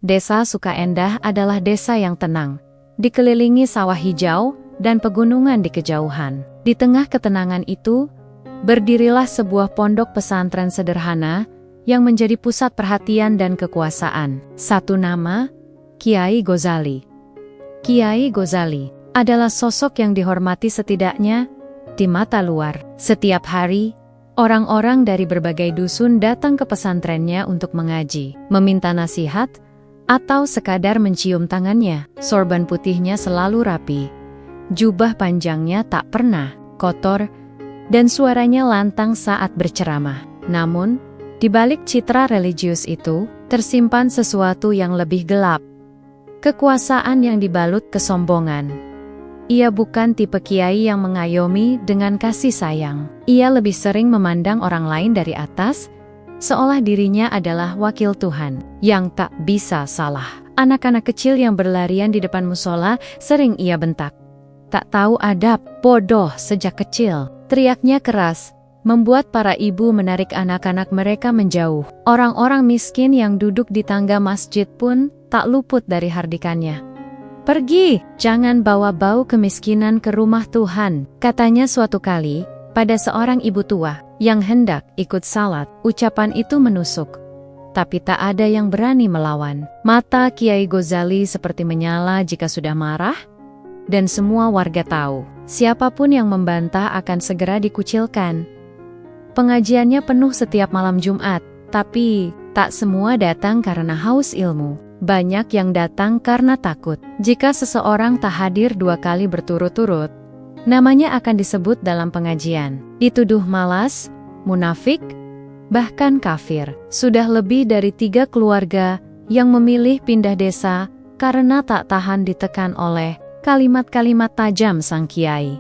Desa Sukaendah adalah desa yang tenang, dikelilingi sawah hijau dan pegunungan di kejauhan. Di tengah ketenangan itu, berdirilah sebuah pondok pesantren sederhana yang menjadi pusat perhatian dan kekuasaan. Satu nama, Kiai Ghazali. Kiai Ghazali adalah sosok yang dihormati setidaknya di mata luar. Setiap hari, orang-orang dari berbagai dusun datang ke pesantrennya untuk mengaji, meminta nasihat, atau sekadar mencium tangannya. Sorban putihnya selalu rapi, jubah panjangnya tak pernah kotor, dan suaranya lantang saat berceramah. Namun, di balik citra religius itu, tersimpan sesuatu yang lebih gelap. Kekuasaan yang dibalut kesombongan. Ia bukan tipe kiai yang mengayomi dengan kasih sayang. Ia lebih sering memandang orang lain dari atas, seolah dirinya adalah wakil Tuhan, yang tak bisa salah. Anak-anak kecil yang berlarian di depan musola sering ia bentak. Tak tahu adab, bodoh sejak kecil. Teriaknya keras, membuat para ibu menarik anak-anak mereka menjauh. Orang-orang miskin yang duduk di tangga masjid pun tak luput dari hardikannya. "Pergi, jangan bawa bau kemiskinan ke rumah Tuhan," katanya suatu kali pada seorang ibu tua yang hendak ikut salat. Ucapan itu menusuk, tapi tak ada yang berani melawan. Mata Kiai Ghazali seperti menyala jika sudah marah, dan semua warga tahu, siapapun yang membantah akan segera dikucilkan. Pengajiannya penuh setiap malam Jumat, tapi tak semua datang karena haus ilmu. Banyak yang datang karena takut. Jika seseorang tak hadir 2 kali berturut-turut, namanya akan disebut dalam pengajian, dituduh malas, munafik, bahkan kafir. Sudah lebih dari 3 keluarga yang memilih pindah desa karena tak tahan ditekan oleh kalimat-kalimat tajam sang kiai.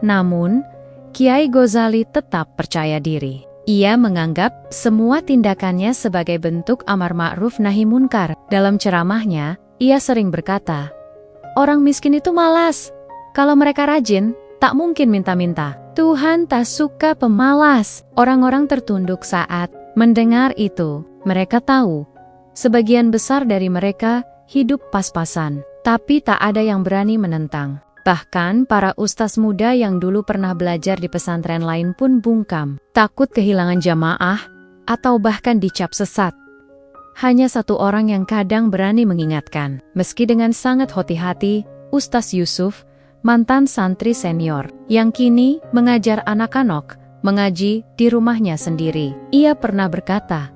Namun, Kiai Ghazali tetap percaya diri. Ia menganggap semua tindakannya sebagai bentuk amar ma'ruf nahi munkar. Dalam ceramahnya, ia sering berkata, "Orang miskin itu malas. Kalau mereka rajin, tak mungkin minta-minta. Tuhan tak suka pemalas." Orang-orang tertunduk saat mendengar itu. Mereka tahu, sebagian besar dari mereka hidup pas-pasan, tapi tak ada yang berani menentang. Bahkan para ustaz muda yang dulu pernah belajar di pesantren lain pun bungkam, takut kehilangan jamaah, atau bahkan dicap sesat. Hanya satu orang yang kadang berani mengingatkan, meski dengan sangat hati-hati, Ustaz Yusuf, mantan santri senior, yang kini mengajar anak-anak mengaji di rumahnya sendiri. Ia pernah berkata,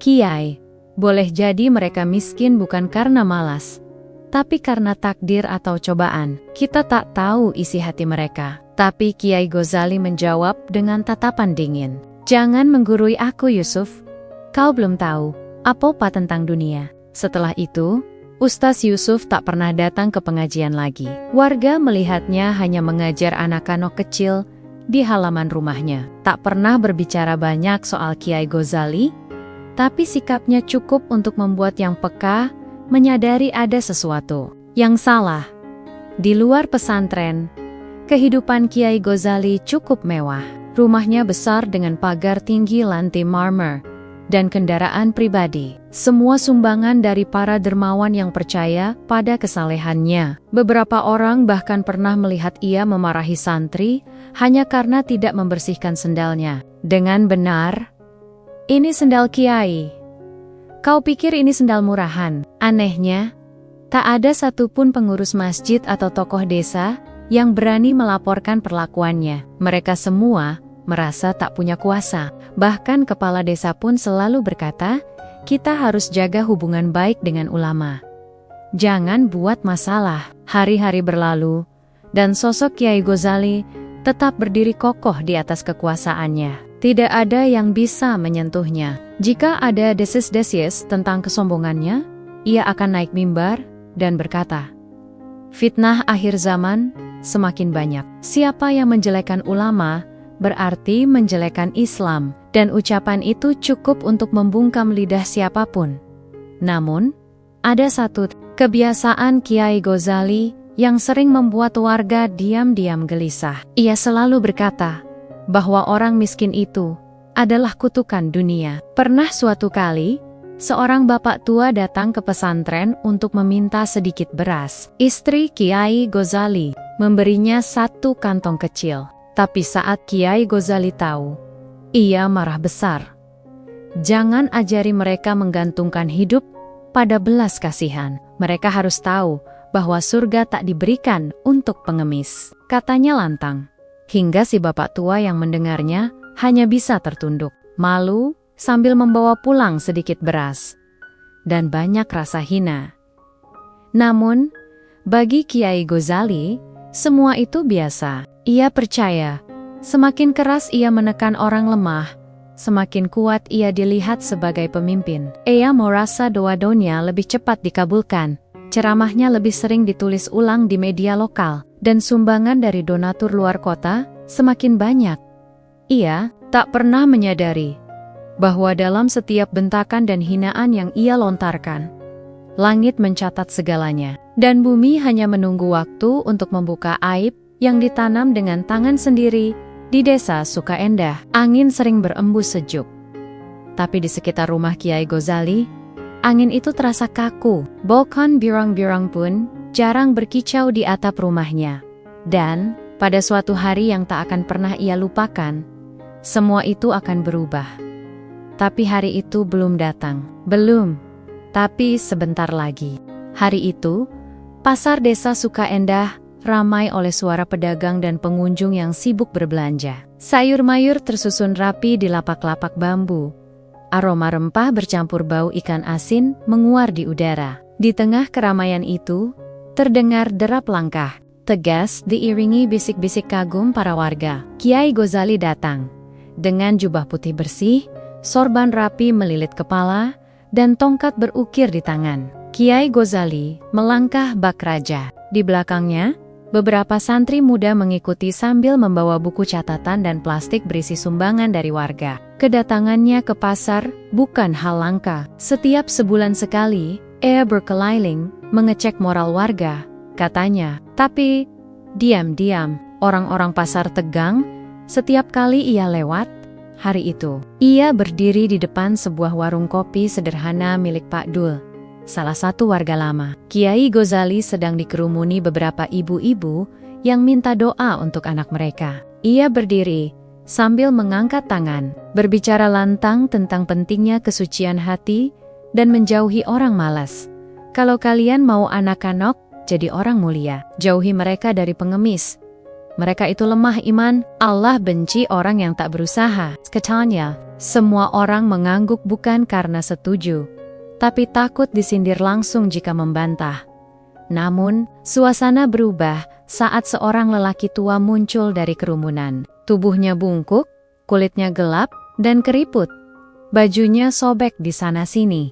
"Kiai, boleh jadi mereka miskin bukan karena malas, tapi karena takdir atau cobaan. Kita tak tahu isi hati mereka." Tapi Kiai Ghazali menjawab dengan tatapan dingin, "Jangan menggurui aku, Yusuf. Kau belum tahu apa-apa tentang dunia." Setelah itu, Ustaz Yusuf tak pernah datang ke pengajian lagi. Warga melihatnya hanya mengajar anak-anak kecil di halaman rumahnya. Tak pernah berbicara banyak soal Kiai Ghazali, tapi sikapnya cukup untuk membuat yang peka menyadari ada sesuatu yang salah. Di luar pesantren, kehidupan Kiai Ghazali cukup mewah. Rumahnya besar dengan pagar tinggi lantai marmer dan kendaraan pribadi. Semua sumbangan dari para dermawan yang percaya pada kesalehannya. Beberapa orang bahkan pernah melihat ia memarahi santri hanya karena tidak membersihkan sendalnya. Dengan benar, "Ini sendal Kiai. Kau pikir ini sendal murahan?" Anehnya, tak ada satupun pengurus masjid atau tokoh desa yang berani melaporkan perlakuannya. Mereka semua merasa tak punya kuasa. Bahkan kepala desa pun selalu berkata, "Kita harus jaga hubungan baik dengan ulama. Jangan buat masalah." Hari-hari berlalu, dan sosok Kiai Ghazali tetap berdiri kokoh di atas kekuasaannya. Tidak ada yang bisa menyentuhnya. Jika ada desis-desis tentang kesombongannya, ia akan naik mimbar dan berkata, "Fitnah akhir zaman semakin banyak. Siapa yang menjelekkan ulama, berarti menjelekkan Islam." Dan ucapan itu cukup untuk membungkam lidah siapapun. Namun, ada satu kebiasaan Kiai Ghazali yang sering membuat warga diam-diam gelisah. Ia selalu berkata bahwa orang miskin itu adalah kutukan dunia. Pernah suatu kali, seorang bapak tua datang ke pesantren untuk meminta sedikit beras. Istri Kiai Ghazali memberinya 1 kantong kecil. Tapi saat Kiai Ghazali tahu, ia marah besar. Jangan ajari mereka menggantungkan hidup pada belas kasihan. Mereka harus tahu bahwa surga tak diberikan untuk pengemis, katanya lantang. Hingga si bapak tua yang mendengarnya hanya bisa tertunduk, malu, sambil membawa pulang sedikit beras dan banyak rasa hina. Namun, bagi Kiai Ghazali, semua itu biasa. Ia percaya, semakin keras ia menekan orang lemah, semakin kuat ia dilihat sebagai pemimpin. Ia merasa doa-doanya lebih cepat dikabulkan, ceramahnya lebih sering ditulis ulang di media lokal, dan sumbangan dari donatur luar kota semakin banyak. Ia tak pernah menyadari bahwa dalam setiap bentakan dan hinaan yang ia lontarkan, langit mencatat segalanya, dan bumi hanya menunggu waktu untuk membuka aib yang ditanam dengan tangan sendiri di desa Sukaendah. Angin sering berembus sejuk, tapi di sekitar rumah Kiai Ghazali, angin itu terasa kaku. Balkon birang-birang pun jarang berkicau di atap rumahnya. Dan pada suatu hari yang tak akan pernah ia lupakan, semua itu akan berubah. Tapi hari itu belum datang. Belum, tapi sebentar lagi. Hari itu, pasar desa Sukaendah ramai oleh suara pedagang dan pengunjung yang sibuk berbelanja. Sayur-mayur tersusun rapi di lapak-lapak bambu. Aroma rempah bercampur bau ikan asin menguar di udara. Di tengah keramaian itu, terdengar derap langkah tegas diiringi bisik-bisik kagum para warga. Kiai Ghazali datang dengan jubah putih bersih, sorban rapi melilit kepala, dan tongkat berukir di tangan. Kiai Ghazali melangkah bak raja. Di belakangnya, beberapa santri muda mengikuti sambil membawa buku catatan dan plastik berisi sumbangan dari warga. Kedatangannya ke pasar bukan hal langka. Setiap sebulan sekali, ia berkeliling, mengecek moral warga, katanya. Tapi, diam-diam, orang-orang pasar tegang setiap kali ia lewat. Hari itu, ia berdiri di depan sebuah warung kopi sederhana milik Pak Dul, salah satu warga lama. Kiai Ghazali sedang dikerumuni beberapa ibu-ibu yang minta doa untuk anak mereka. Ia berdiri, sambil mengangkat tangan, berbicara lantang tentang pentingnya kesucian hati dan menjauhi orang malas. Kalau kalian mau anak-anak jadi orang mulia, jauhi mereka dari pengemis. Mereka itu lemah iman, Allah benci orang yang tak berusaha. Katanya, semua orang mengangguk bukan karena setuju, tapi takut disindir langsung jika membantah. Namun, suasana berubah saat seorang lelaki tua muncul dari kerumunan. Tubuhnya bungkuk, kulitnya gelap, dan keriput. Bajunya sobek di sana-sini.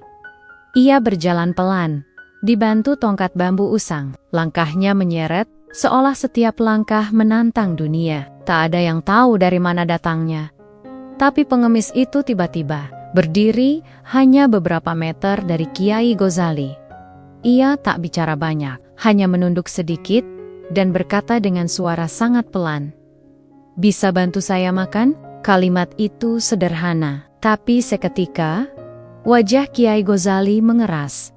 Ia berjalan pelan, dibantu tongkat bambu usang. Langkahnya menyeret, seolah setiap langkah menantang dunia. Tak ada yang tahu dari mana datangnya. Tapi pengemis itu tiba-tiba berdiri hanya beberapa meter dari Kiai Ghazali. Ia tak bicara banyak, hanya menunduk sedikit dan berkata dengan suara sangat pelan, "Bisa bantu saya makan?" Kalimat itu sederhana, tapi seketika wajah Kiai Ghazali mengeras.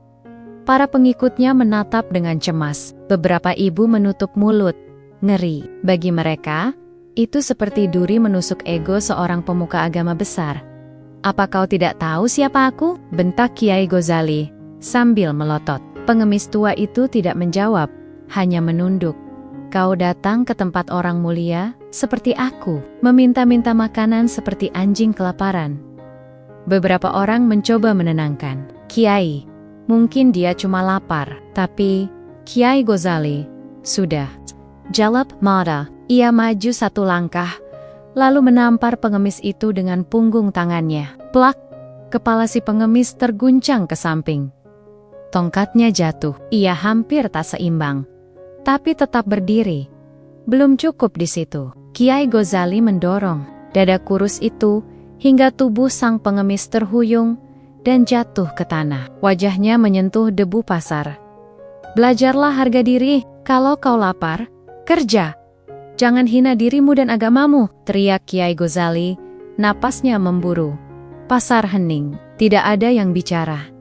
Para pengikutnya menatap dengan cemas. Beberapa ibu menutup mulut, ngeri. Bagi mereka, itu seperti duri menusuk ego seorang pemuka agama besar. "Apa kau tidak tahu siapa aku?" bentak Kiai Ghazali sambil melotot. Pengemis tua itu tidak menjawab, hanya menunduk. "Kau datang ke tempat orang mulia seperti aku, meminta-minta makanan seperti anjing kelaparan." Beberapa orang mencoba menenangkan. "Kiai, mungkin dia cuma lapar." Tapi Kiai Ghazali, "Sudah." Jalap mata, ia maju satu langkah, lalu menampar pengemis itu dengan punggung tangannya. Plak, kepala si pengemis terguncang ke samping. Tongkatnya jatuh, ia hampir tak seimbang, tapi tetap berdiri. Belum cukup di situ, Kiai Ghazali mendorong dada kurus itu hingga tubuh sang pengemis terhuyung dan jatuh ke tanah. Wajahnya menyentuh debu pasar. "Belajarlah harga diri, kalau kau lapar, kerja. Jangan hina dirimu dan agamamu," teriak Kiai Ghazali, napasnya memburu. Pasar hening, Tidak ada yang bicara.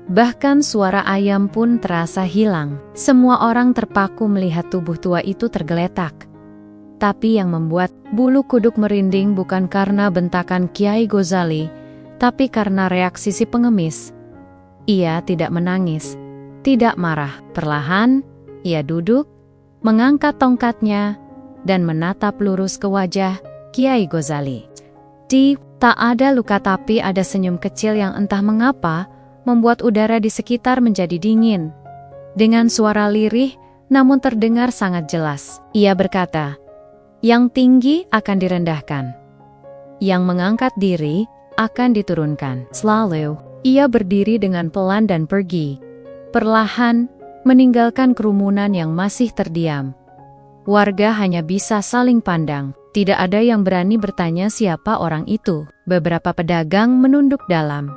Bahkan suara ayam pun terasa hilang. Semua orang terpaku melihat tubuh tua itu tergeletak. Tapi yang membuat bulu kuduk merinding bukan karena bentakan Kiai Ghazali, tapi karena reaksi si pengemis. Ia tidak menangis, tidak marah. Perlahan, ia duduk, mengangkat tongkatnya, dan menatap lurus ke wajah Kiai Ghazali. Tak ada luka tapi ada senyum kecil yang entah mengapa membuat udara di sekitar menjadi dingin. Dengan suara lirih namun terdengar sangat jelas, ia berkata, "Yang tinggi akan direndahkan. Yang mengangkat diri akan diturunkan." Lalu, ia berdiri dengan pelan dan pergi. Perlahan, meninggalkan kerumunan yang masih terdiam. Warga hanya bisa saling pandang. Tidak ada yang berani bertanya siapa orang itu. Beberapa pedagang menunduk dalam,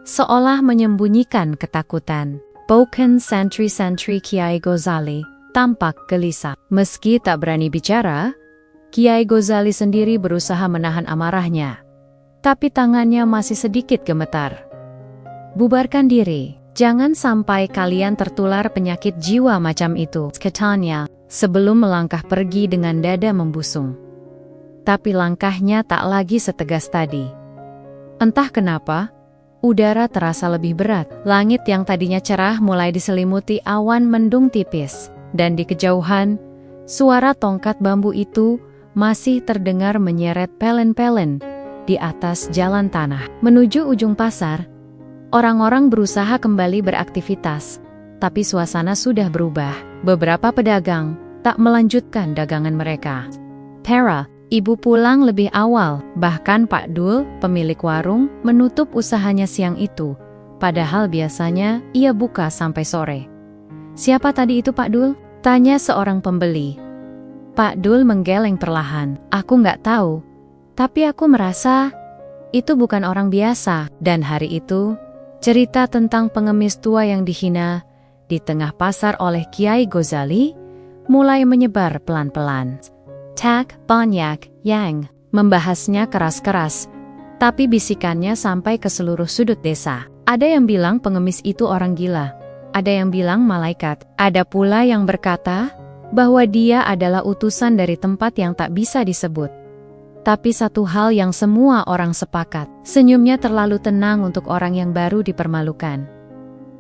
seolah menyembunyikan ketakutan. Bahkan santri-santri Kiai Ghazali tampak gelisah. Meski tak berani bicara, Kiai Ghazali sendiri berusaha menahan amarahnya. Tapi tangannya masih sedikit gemetar. "Bubarkan diri. Jangan sampai kalian tertular penyakit jiwa macam itu," katanya, sebelum melangkah pergi dengan dada membusung. Tapi langkahnya tak lagi setegas tadi. Entah kenapa, udara terasa lebih berat. Langit yang tadinya cerah mulai diselimuti awan mendung tipis. Dan di kejauhan, suara tongkat bambu itu masih terdengar menyeret pelen-pelen di atas jalan tanah. Menuju ujung pasar, orang-orang berusaha kembali beraktivitas. Tapi suasana sudah berubah. Beberapa pedagang tak melanjutkan dagangan mereka. Ibu pulang lebih awal, bahkan Pak Dul, pemilik warung, menutup usahanya siang itu. Padahal biasanya ia buka sampai sore. "Siapa tadi itu Pak Dul?" tanya seorang pembeli. Pak Dul menggeleng perlahan. "Aku nggak tahu, tapi aku merasa itu bukan orang biasa." Dan hari itu, cerita tentang pengemis tua yang dihina di tengah pasar oleh Kiai Ghazali mulai menyebar pelan-pelan. Tak banyak yang membahasnya keras-keras, tapi bisikannya sampai ke seluruh sudut desa. Ada yang bilang pengemis itu orang gila, ada yang bilang malaikat, ada pula yang berkata bahwa dia adalah utusan dari tempat yang tak bisa disebut. Tapi satu hal yang semua orang sepakat, senyumnya terlalu tenang untuk orang yang baru dipermalukan.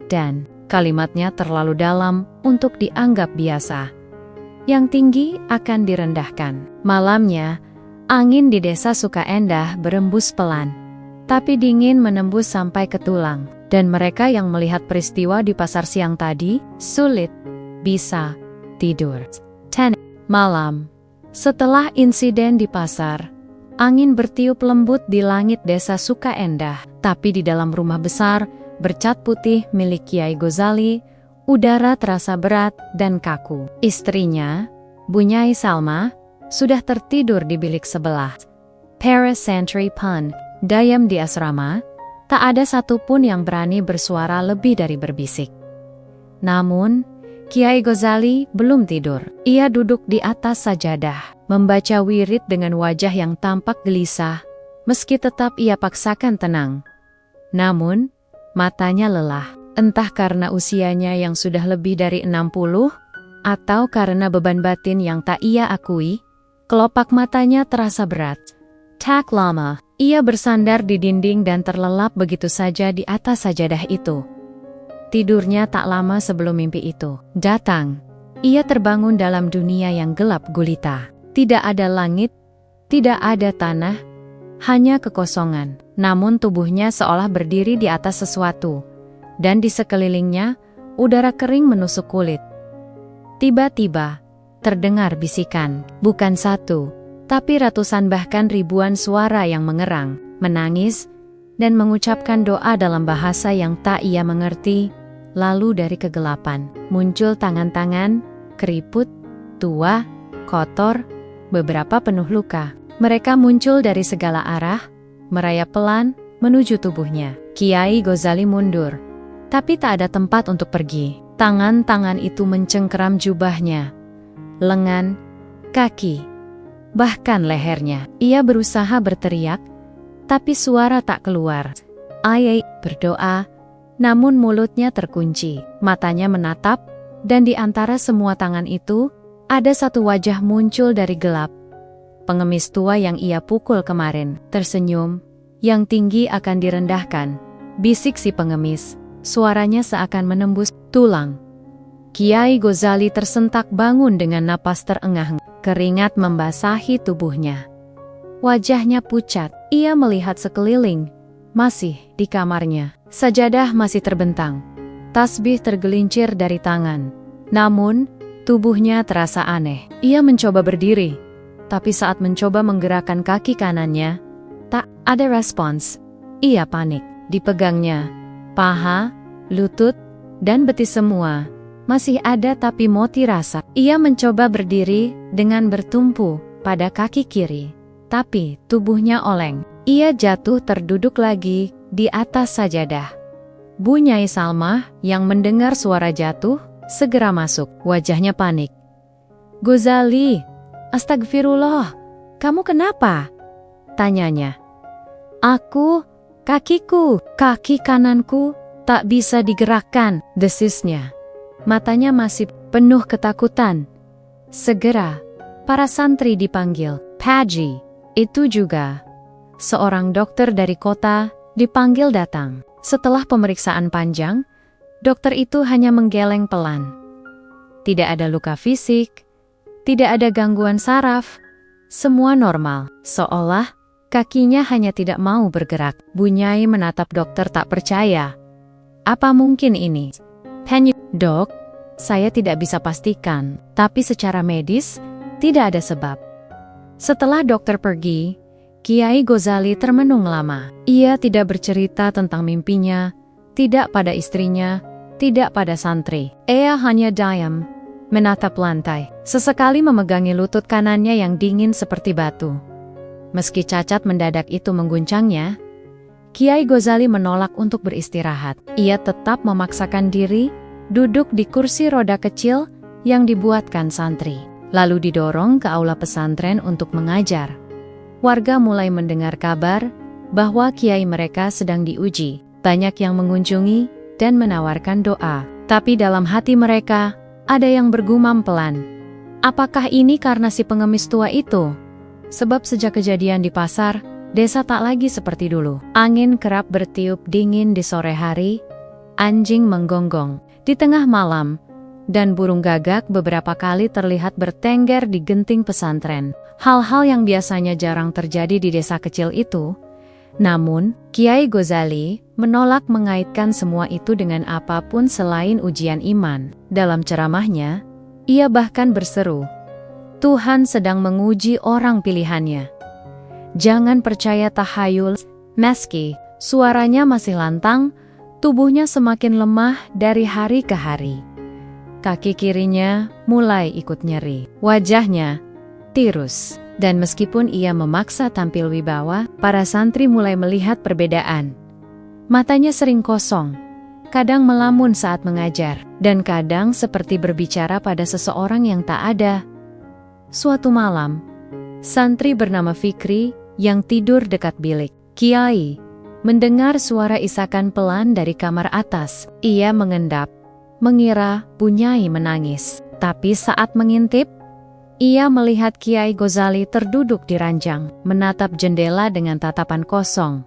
Dan kalimatnya terlalu dalam untuk dianggap biasa. Yang tinggi akan direndahkan. Malamnya, angin di desa Sukaendah berembus pelan, tapi dingin menembus sampai ke tulang. Dan mereka yang melihat peristiwa di pasar siang tadi, sulit bisa tidur. 10 malam. Setelah insiden di pasar, angin bertiup lembut di langit desa Sukaendah. Tapi di dalam rumah besar, bercat putih milik Kiai Ghazali, udara terasa berat dan kaku. Istrinya, Bu Nyai Salma, sudah tertidur di bilik sebelah. Para santri pun diam di asrama, tak ada satupun yang berani bersuara lebih dari berbisik. Namun, Kiai Ghazali belum tidur. Ia duduk di atas sajadah, membaca wirid dengan wajah yang tampak gelisah, meski tetap ia paksakan tenang. Namun, matanya lelah. Entah karena usianya yang sudah lebih dari 60, atau karena beban batin yang tak ia akui, kelopak matanya terasa berat. Tak lama, ia bersandar di dinding dan terlelap begitu saja di atas sajadah itu. Tidurnya tak lama sebelum mimpi itu datang. Ia terbangun dalam dunia yang gelap gulita. Tidak ada langit, tidak ada tanah, hanya kekosongan. Namun tubuhnya seolah berdiri di atas sesuatu. Dan di sekelilingnya, udara kering menusuk kulit. Tiba-tiba, terdengar bisikan, bukan satu, tapi ratusan bahkan ribuan suara yang mengerang, menangis, dan mengucapkan doa dalam bahasa yang tak ia mengerti. Lalu dari kegelapan, muncul tangan-tangan, keriput, tua, kotor, beberapa penuh luka. Mereka muncul dari segala arah, merayap pelan, menuju tubuhnya. Kiai Ghazali mundur. Tapi tak ada tempat untuk pergi. Tangan-tangan itu mencengkeram jubahnya, lengan, kaki, bahkan lehernya. Ia berusaha berteriak, tapi suara tak keluar. Ayai berdoa, namun mulutnya terkunci, matanya menatap, dan di antara semua tangan itu, ada satu wajah muncul dari gelap. Pengemis tua yang ia pukul kemarin, tersenyum, yang tinggi akan direndahkan. Bisik si pengemis, suaranya seakan menembus tulang. Kiai Ghazali tersentak bangun dengan napas terengah-engah, keringat membasahi tubuhnya. Wajahnya pucat, ia melihat sekeliling, masih di kamarnya. Sajadah masih terbentang, tasbih tergelincir dari tangan. Namun, tubuhnya terasa aneh. Ia mencoba berdiri, tapi saat mencoba menggerakkan kaki kanannya, tak ada respons. Ia panik. Dipegangnya, paha, lutut, dan betis semua masih ada tapi moti rasa. Ia mencoba berdiri dengan bertumpu pada kaki kiri, tapi tubuhnya oleng. Ia jatuh terduduk lagi di atas sajadah. Bu Nyai Salmah yang mendengar suara jatuh, segera masuk. Wajahnya panik. "Ghazali, astagfirullah, kamu kenapa?" tanyanya. Kakiku, kaki kananku tak bisa digerakkan," desisnya. Matanya masih penuh ketakutan. Segera, para santri dipanggil. Paji, itu juga seorang dokter dari kota, dipanggil datang. Setelah pemeriksaan panjang, dokter itu hanya menggeleng pelan. Tidak ada luka fisik, tidak ada gangguan saraf, semua normal, seolah kakinya hanya tidak mau bergerak. Bu Nyai menatap dokter tak percaya. "Apa mungkin ini?" "Dok, saya tidak bisa pastikan, tapi secara medis, tidak ada sebab." Setelah dokter pergi, Kiai Ghazali termenung lama. Ia tidak bercerita tentang mimpinya, tidak pada istrinya, tidak pada santri. Ia hanya diam, menatap lantai, sesekali memegangi lutut kanannya yang dingin seperti batu. Meski cacat mendadak itu mengguncangnya, Kiai Ghazali menolak untuk beristirahat. Ia tetap memaksakan diri duduk di kursi roda kecil yang dibuatkan santri, lalu didorong ke aula pesantren untuk mengajar. Warga mulai mendengar kabar bahwa kiai mereka sedang diuji. Banyak yang mengunjungi dan menawarkan doa. Tapi dalam hati mereka, ada yang bergumam pelan. Apakah ini karena si pengemis tua itu? Sebab sejak kejadian di pasar, desa tak lagi seperti dulu. Angin kerap bertiup dingin di sore hari, anjing menggonggong di tengah malam, dan burung gagak beberapa kali terlihat bertengger di genting pesantren. Hal-hal yang biasanya jarang terjadi di desa kecil itu. Namun, Kiai Ghazali menolak mengaitkan semua itu dengan apapun selain ujian iman. Dalam ceramahnya, ia bahkan berseru, Tuhan sedang menguji orang pilihannya. Jangan percaya tahayul. Meski suaranya masih lantang, tubuhnya semakin lemah dari hari ke hari. Kaki kirinya mulai ikut nyeri. Wajahnya tirus. Dan meskipun ia memaksa tampil wibawa, para santri mulai melihat perbedaan. Matanya sering kosong, kadang melamun saat mengajar, dan kadang seperti berbicara pada seseorang yang tak ada. Suatu malam, santri bernama Fikri yang tidur dekat bilik Kiai mendengar suara isakan pelan dari kamar atas. Ia mengendap, mengira Bu Nyai menangis. Tapi saat mengintip, ia melihat Kiai Ghazali terduduk di ranjang, menatap jendela dengan tatapan kosong,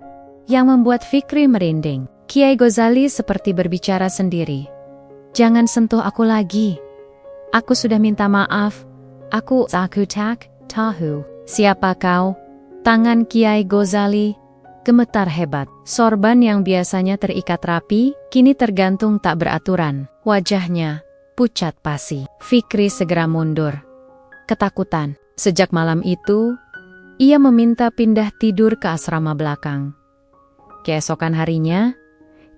yang membuat Fikri merinding. Kiai Ghazali seperti berbicara sendiri. "Jangan sentuh aku lagi. Aku sudah minta maaf. Aku tak tahu siapa kau." Tangan Kiai Ghazali gemetar hebat. Sorban yang biasanya terikat rapi, kini tergantung tak beraturan. Wajahnya pucat pasi. Fikri segera mundur. Ketakutan. Sejak malam itu, ia meminta pindah tidur ke asrama belakang. Keesokan harinya,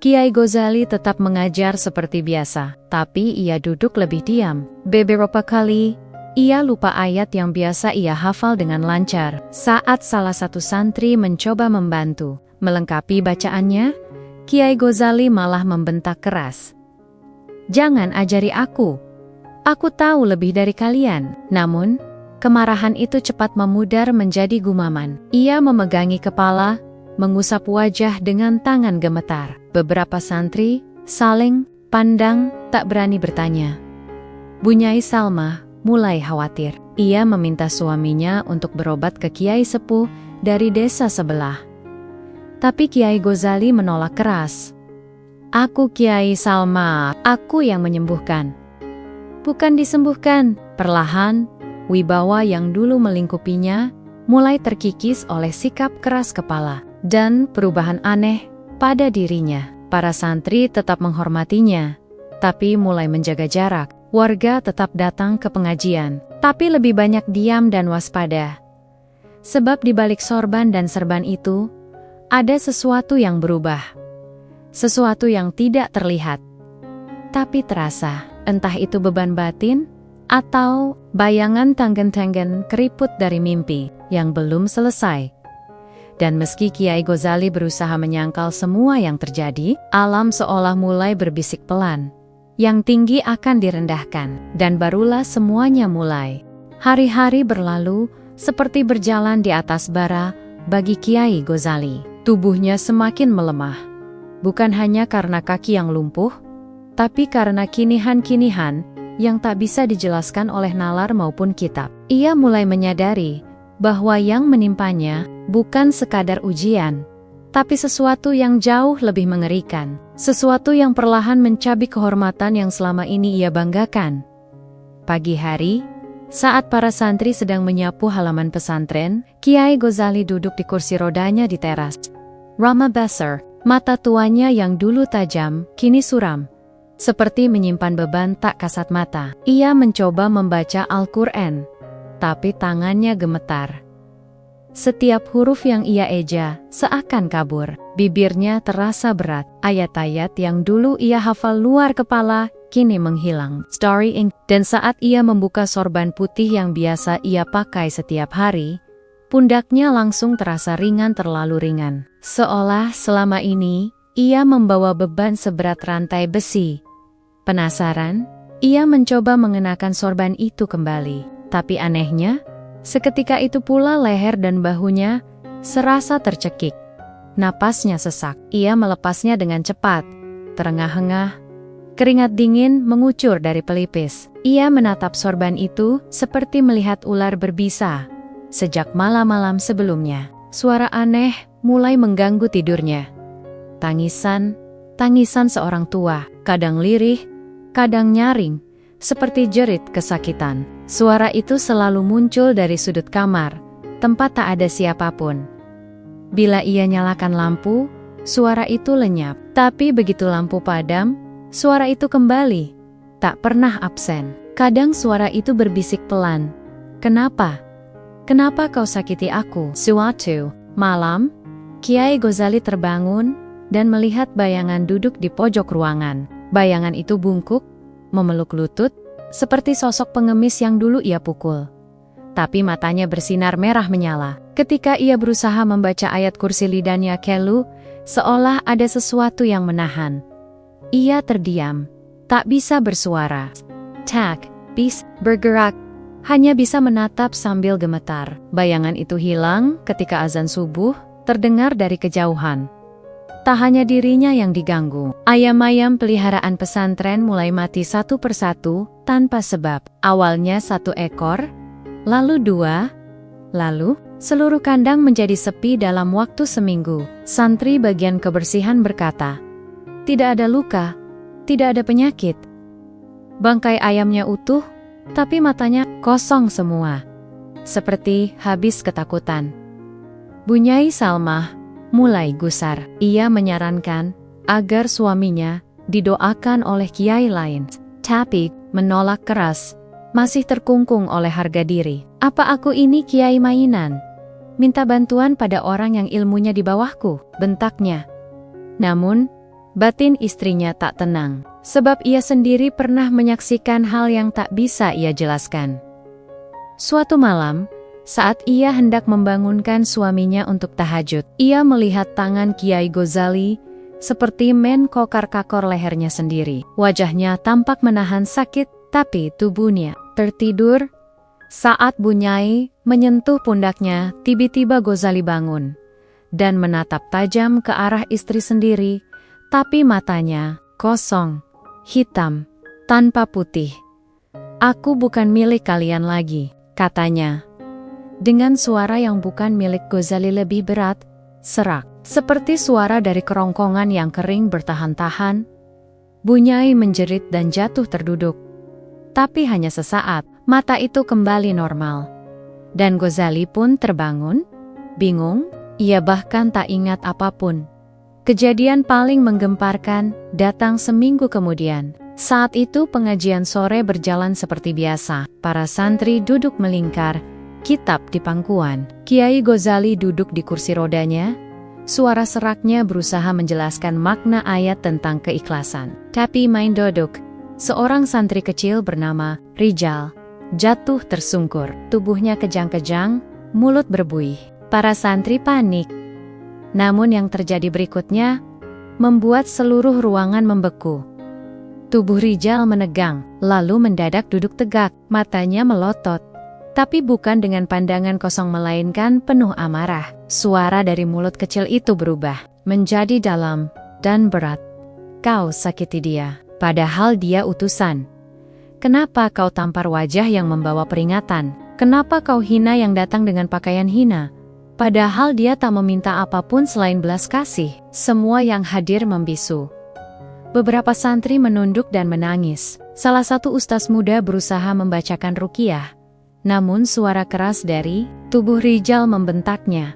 Kiai Ghazali tetap mengajar seperti biasa, tapi ia duduk lebih diam. Beberapa kali, ia lupa ayat yang biasa ia hafal dengan lancar. Saat salah satu santri mencoba membantu melengkapi bacaannya, Kiai Ghazali malah membentak keras. "Jangan ajari aku. Aku tahu lebih dari kalian." Namun, kemarahan itu cepat memudar menjadi gumaman. Ia memegangi kepala, mengusap wajah dengan tangan gemetar. Beberapa santri saling pandang, tak berani bertanya. Bunyai Salma mulai khawatir. Ia meminta suaminya untuk berobat ke Kiai Sepuh dari desa sebelah. Tapi Kiai Ghazali menolak keras. "Aku Kiai Salma, aku yang menyembuhkan." "Bukan disembuhkan." Perlahan, wibawa yang dulu melingkupinya mulai terkikis oleh sikap keras kepala dan perubahan aneh pada dirinya. Para santri tetap menghormatinya, tapi mulai menjaga jarak. Warga tetap datang ke pengajian, tapi lebih banyak diam dan waspada. Sebab di balik sorban dan serban itu, ada sesuatu yang berubah. Sesuatu yang tidak terlihat, tapi terasa. Entah itu beban batin, atau bayangan tanggen-tanggen keriput dari mimpi yang belum selesai. Dan meski Kiai Ghazali berusaha menyangkal semua yang terjadi, alam seolah mulai berbisik pelan. Yang tinggi akan direndahkan, dan barulah semuanya mulai. Hari-hari berlalu seperti berjalan di atas bara bagi Kiai Ghazali. Tubuhnya semakin melemah. Bukan hanya karena kaki yang lumpuh, tapi karena kinihan-kinihan yang tak bisa dijelaskan oleh nalar maupun kitab. Ia mulai menyadari bahwa yang menimpanya bukan sekadar ujian, tapi sesuatu yang jauh lebih mengerikan. Sesuatu yang perlahan mencabik kehormatan yang selama ini ia banggakan. Pagi hari, saat para santri sedang menyapu halaman pesantren, Kiai Ghazali duduk di kursi rodanya di teras. Rama besar, mata tuanya yang dulu tajam, kini suram. Seperti menyimpan beban tak kasat mata. Ia mencoba membaca Al-Quran, tapi tangannya gemetar. Setiap huruf yang ia eja seakan kabur. Bibirnya terasa berat. Ayat-ayat yang dulu ia hafal luar kepala kini menghilang. Story Inc. Dan saat ia membuka sorban putih yang biasa ia pakai setiap hari, pundaknya langsung terasa ringan, terlalu ringan. Seolah selama ini ia membawa beban seberat rantai besi. Penasaran, ia mencoba mengenakan sorban itu kembali. Tapi anehnya, seketika itu pula leher dan bahunya serasa tercekik. Napasnya sesak. Ia melepasnya dengan cepat, terengah-engah. Keringat dingin mengucur dari pelipis. Ia menatap sorban itu seperti melihat ular berbisa. Sejak malam-malam sebelumnya, suara aneh mulai mengganggu tidurnya. Tangisan seorang tua, kadang lirih, kadang nyaring, seperti jerit kesakitan. Suara itu selalu muncul dari sudut kamar, tempat tak ada siapapun. Bila ia nyalakan lampu, suara itu lenyap. Tapi begitu lampu padam, suara itu kembali, tak pernah absen. Kadang suara itu berbisik pelan. "Kenapa? Kenapa kau sakiti aku?" Suatu malam, Kiai Ghazali terbangun dan melihat bayangan duduk di pojok ruangan. Bayangan itu bungkuk, memeluk lutut, seperti sosok pengemis yang dulu ia pukul. Tapi matanya bersinar merah menyala. Ketika ia berusaha membaca ayat kursi lidahnya kelu, seolah ada sesuatu yang menahan. Ia terdiam, tak bisa bersuara. Tak bisa bergerak, hanya bisa menatap sambil gemetar. Bayangan itu hilang ketika azan subuh terdengar dari kejauhan. Tak hanya dirinya yang diganggu, ayam-ayam peliharaan pesantren mulai mati satu persatu tanpa sebab. Awalnya 1 ekor, lalu 2, lalu seluruh kandang menjadi sepi dalam waktu seminggu. Santri bagian kebersihan berkata, "Tidak ada luka, tidak ada penyakit." Bangkai ayamnya utuh, tapi matanya kosong semua, seperti habis ketakutan. Bunyai Salma mulai gusar. Ia menyarankan agar suaminya didoakan oleh kiai lain, tapi menolak keras, masih terkungkung oleh harga diri. "Apa aku ini kiai mainan? Minta bantuan pada orang yang ilmunya di bawahku," bentaknya. Namun, batin istrinya tak tenang, sebab ia sendiri pernah menyaksikan hal yang tak bisa ia jelaskan. Suatu malam, saat ia hendak membangunkan suaminya untuk tahajud, ia melihat tangan Kiai Ghazali seperti menkokar-kakor lehernya sendiri. Wajahnya tampak menahan sakit, tapi tubuhnya tertidur. Saat Bunyai menyentuh pundaknya, tiba-tiba Ghazali bangun. dan menatap tajam ke arah istri sendiri, tapi matanya kosong, hitam, tanpa putih. "Aku bukan milik kalian lagi," katanya. Dengan suara yang bukan milik Ghazali lebih berat, serak, seperti suara dari kerongkongan yang kering bertahan-tahan. Bunyai menjerit dan jatuh terduduk. Tapi hanya sesaat, mata itu kembali normal. Dan Ghazali pun terbangun, bingung, ia bahkan tak ingat apapun. Kejadian paling menggemparkan datang seminggu kemudian. Saat itu pengajian sore berjalan seperti biasa. Para santri duduk melingkar, kitab di pangkuan. Kiai Ghazali duduk di kursi rodanya. Suara seraknya berusaha menjelaskan makna ayat tentang keikhlasan. Tapi main dodok, seorang santri kecil bernama Rijal jatuh tersungkur. Tubuhnya kejang-kejang, mulut berbuih. Para santri panik. Namun yang terjadi berikutnya membuat seluruh ruangan membeku. Tubuh Rijal menegang, lalu mendadak duduk tegak, matanya melotot. Tapi bukan dengan pandangan kosong melainkan penuh amarah. Suara dari mulut kecil itu berubah menjadi dalam dan berat. "Kau sakiti dia, padahal dia utusan. Kenapa kau tampar wajah yang membawa peringatan? Kenapa kau hina yang datang dengan pakaian hina? Padahal dia tak meminta apapun selain belas kasih." Semua yang hadir membisu. Beberapa santri menunduk dan menangis. Salah satu ustaz muda berusaha membacakan ruqyah. Namun suara keras dari tubuh Rijal membentaknya.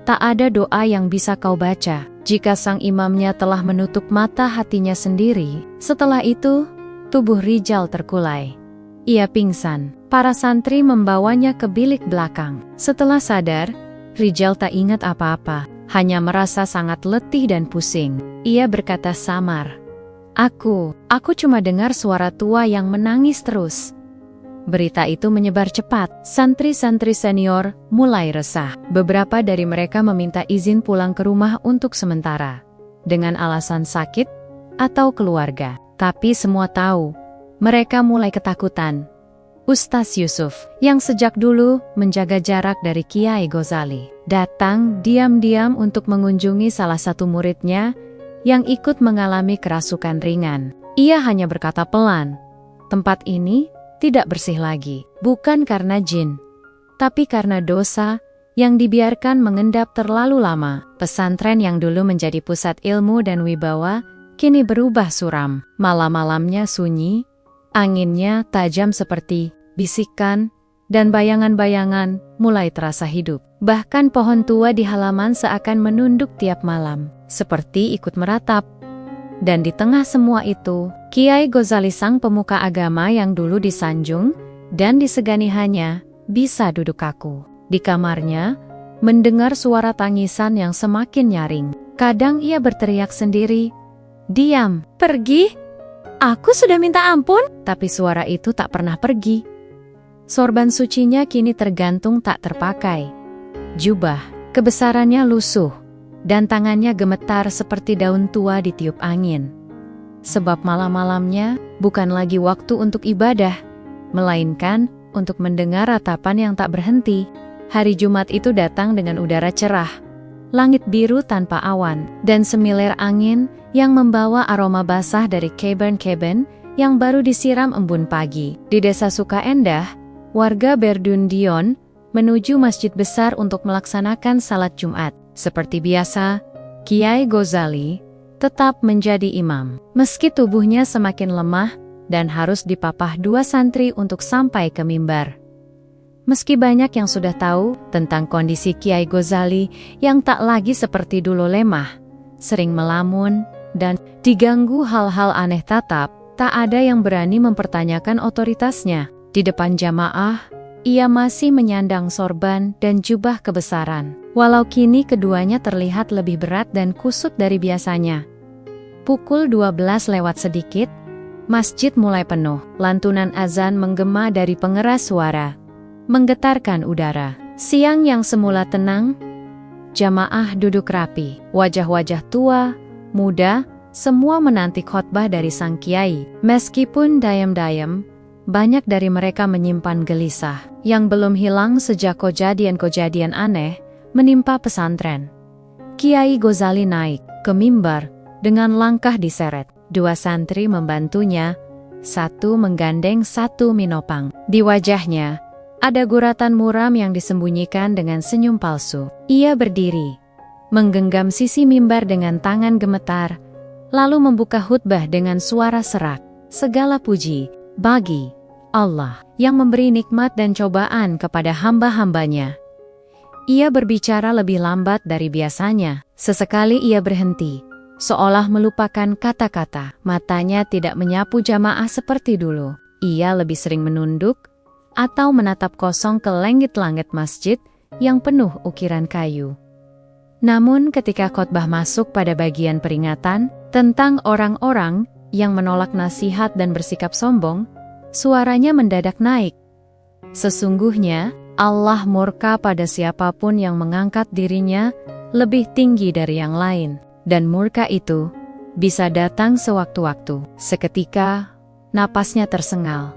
"Tak ada doa yang bisa kau baca jika sang imamnya telah menutup mata hatinya sendiri." Setelah itu, tubuh Rijal terkulai. Ia pingsan. Para santri membawanya ke bilik belakang. Setelah sadar, Rijal tak ingat apa-apa, hanya merasa sangat letih dan pusing. Ia berkata samar, Aku cuma dengar suara tua yang menangis terus." Berita itu menyebar cepat. Santri-santri senior mulai resah. Beberapa dari mereka meminta izin pulang ke rumah untuk sementara, dengan alasan sakit atau keluarga. Tapi semua tahu, mereka mulai ketakutan. Ustaz Yusuf, yang sejak dulu menjaga jarak dari Kiai Ghazali, datang diam-diam untuk mengunjungi salah satu muridnya yang ikut mengalami kerasukan ringan. Ia hanya berkata pelan, "Tempat ini tidak bersih lagi, bukan karena jin, tapi karena dosa yang dibiarkan mengendap terlalu lama." Pesantren yang dulu menjadi pusat ilmu dan wibawa, kini berubah suram. Malam-malamnya sunyi, anginnya tajam seperti bisikan, dan bayangan-bayangan mulai terasa hidup. Bahkan pohon tua di halaman seakan menunduk tiap malam, seperti ikut meratap. Dan di tengah semua itu, Kiai Ghazali sang pemuka agama yang dulu disanjung dan disegani hanya bisa duduk kaku. Di kamarnya, mendengar suara tangisan yang semakin nyaring. Kadang ia berteriak sendiri, "Diam, pergi! Aku sudah minta ampun!" Tapi suara itu tak pernah pergi. Sorban sucinya kini tergantung tak terpakai. Jubah kebesarannya lusuh, dan tangannya gemetar seperti daun tua ditiup angin. Sebab malam-malamnya bukan lagi waktu untuk ibadah, melainkan untuk mendengar ratapan yang tak berhenti. Hari Jumat itu datang dengan udara cerah, langit biru tanpa awan, dan semilir angin yang membawa aroma basah dari keben-keben yang baru disiram embun pagi. Di desa Sukaendah, warga berdundion menuju masjid besar untuk melaksanakan salat Jumat. Seperti biasa, Kiai Ghazali tetap menjadi imam. Meski tubuhnya semakin lemah dan harus dipapah dua santri untuk sampai ke mimbar. Meski banyak yang sudah tahu tentang kondisi Kiai Ghazali yang tak lagi seperti dulu lemah, sering melamun, dan diganggu hal-hal aneh tatap, tak ada yang berani mempertanyakan otoritasnya. Di depan jamaah, ia masih menyandang sorban dan jubah kebesaran. Walau kini keduanya terlihat lebih berat dan kusut dari biasanya. Pukul 12 lewat sedikit, masjid mulai penuh. Lantunan azan menggema dari pengeras suara, menggetarkan udara. Siang yang semula tenang, jamaah duduk rapi. Wajah-wajah tua, muda, semua menanti khotbah dari sang kiai. Meskipun diam-diam, banyak dari mereka menyimpan gelisah yang belum hilang sejak kejadian-kejadian aneh menimpa pesantren. Kiai Ghazali naik ke mimbar dengan langkah diseret. 2 santri membantunya, 1 menggandeng 1 minopang. Di wajahnya ada guratan muram yang disembunyikan dengan senyum palsu. Ia berdiri, menggenggam sisi mimbar dengan tangan gemetar, lalu membuka khutbah dengan suara serak. Segala puji bagi Allah yang memberi nikmat dan cobaan kepada hamba-hambanya. Ia berbicara lebih lambat dari biasanya. Sesekali ia berhenti, seolah melupakan kata-kata. Matanya tidak menyapu jamaah seperti dulu. Ia lebih sering menunduk atau menatap kosong ke langit-langit masjid yang penuh ukiran kayu. Namun ketika khotbah masuk pada bagian peringatan tentang orang-orang yang menolak nasihat dan bersikap sombong, suaranya mendadak naik. Sesungguhnya, Allah murka pada siapapun yang mengangkat dirinya lebih tinggi dari yang lain. Dan murka itu bisa datang sewaktu-waktu. Seketika, napasnya tersengal.